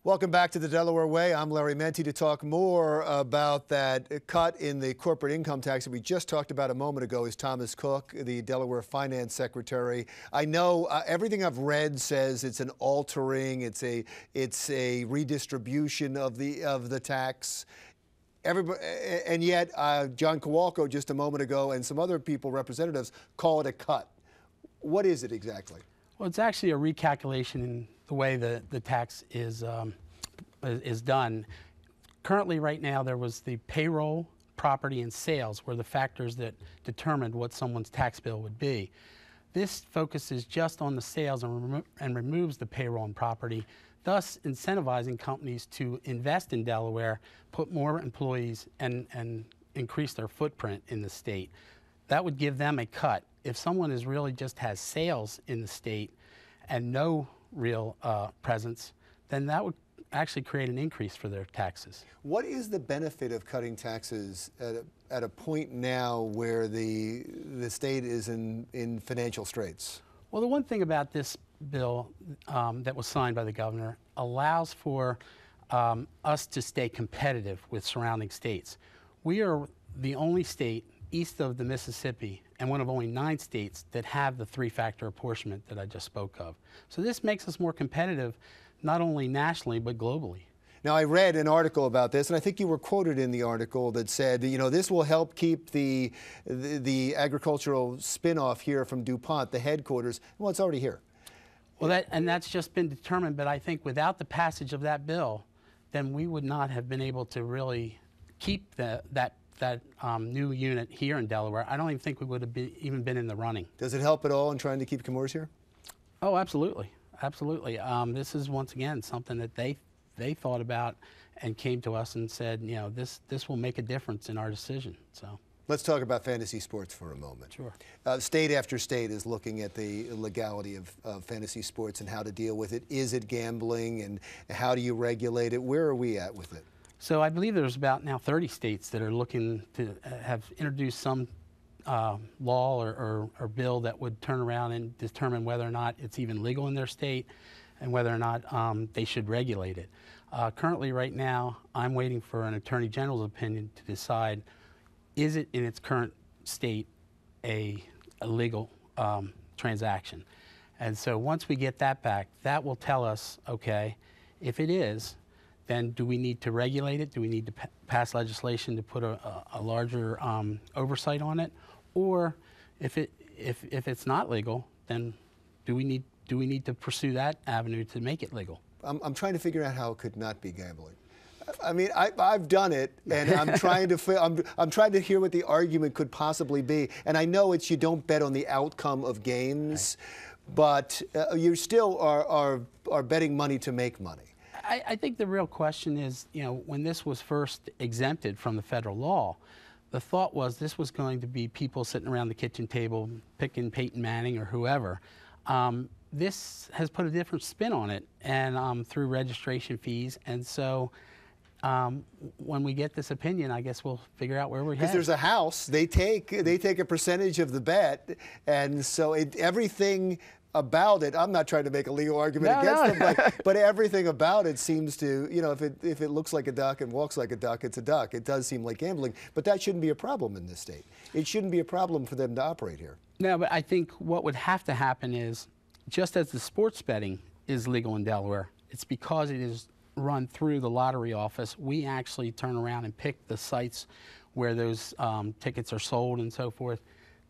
Welcome back to the Delaware Way. I'm Larry Menti. To talk more about that cut in the corporate income tax that we just talked about a moment ago is Thomas Cooke, the Delaware Finance Secretary. I know everything I've read says it's an altering, it's a redistribution of the tax. Everybody, and yet John Kowalko just a moment ago and some other people, representatives, call it a cut. What is it exactly? Well, it's actually a recalculation in the way the tax is done. Currently, right now, there was the payroll, property, and sales were the factors that determined what someone's tax bill would be. This focuses just on the sales and removes the payroll and property, thus incentivizing companies to invest in Delaware, put more employees, and increase their footprint in the state. That would give them a cut. If someone really just has sales in the state and no real presence, then that would actually create an increase for their taxes. What is the benefit of cutting taxes at a point now where the state is in financial straits? Well, the one thing about this bill that was signed by the governor allows for us to stay competitive with surrounding states. We are the only state east of the Mississippi and one of only 9 states that have the 3-factor apportionment that I just spoke of. So this makes us more competitive, not only nationally, but globally. Now, I read an article about this, and I think you were quoted in the article that said, you know, this will help keep the agricultural spin-off here from DuPont, the headquarters. Well, it's already here. Well, that's just been determined, but I think without the passage of that bill, then we would not have been able to really keep that new unit here in Delaware. I don't even think we would have even been in the running. Does it help at all in trying to keep Chemours here? Oh, absolutely. Absolutely. This is, once again, something that they thought about and came to us and said, you know, this will make a difference in our decision. So let's talk about fantasy sports for a moment. Sure. State after state is looking at the legality of fantasy sports and how to deal with it. Is it gambling, and how do you regulate it? Where are we at with it? So I believe there's about now 30 states that are looking to have introduced some law or bill that would turn around and determine whether or not it's even legal in their state and whether or not they should regulate it. Currently, right now, I'm waiting for an Attorney General's opinion to decide, is it in its current state a legal transaction? And so once we get that back, that will tell us, okay, if it is, then do we need to regulate it? Do we need to pass legislation to put a larger oversight on it? Or if it's not legal, then do we need to pursue that avenue to make it legal? I'm trying to figure out how it could not be gambling. I mean, I've done it, and I'm trying to I'm trying to hear what the argument could possibly be. And I know it's you don't bet on the outcome of games, right, but you still are betting money to make money. I think the real question is, you know, when this was first exempted from the federal law, the thought was this was going to be people sitting around the kitchen table picking Peyton Manning or whoever. This has put a different spin on it, and through registration fees. And so when we get this opinion, I guess we'll figure out where we're headed. Because there's a house, they take a percentage of the bet, and so everything about it, I'm not trying to make a legal argument against them, but everything about it seems to, you know, if it looks like a duck and walks like a duck, it's a duck. It does seem like gambling, but that shouldn't be a problem in this state. It shouldn't be a problem for them to operate here. No, but I think what would have to happen is, just as the sports betting is legal in Delaware, it's because it is run through the lottery office. We actually turn around and pick the sites where those tickets are sold and so forth.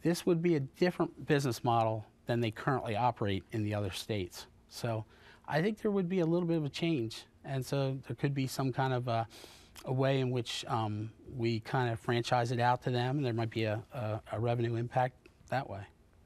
This would be a different business model than they currently operate in the other states. So I think there would be a little bit of a change, and so there could be some kind of a way in which we kind of franchise it out to them, and there might be a revenue impact that way.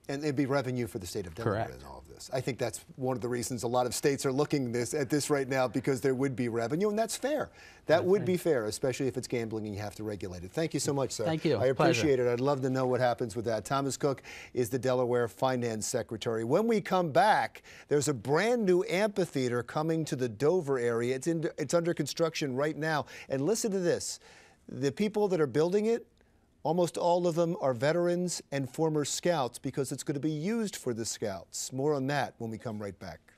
And it'd be revenue for the state of Delaware. Correct. In all of this. I think that's one of the reasons a lot of states are looking at this right now, because there would be revenue, and that's fair. That would be fair, especially if it's gambling and you have to regulate it. Thank you so much, sir. Thank you. I appreciate it. I'd love to know what happens with that. Thomas Cooke is the Delaware Finance Secretary. When we come back, there's a brand new amphitheater coming to the Dover area. It's under construction right now. And listen to this. The people that are building it, almost all of them are veterans and former scouts, because it's going to be used for the scouts. More on that when we come right back.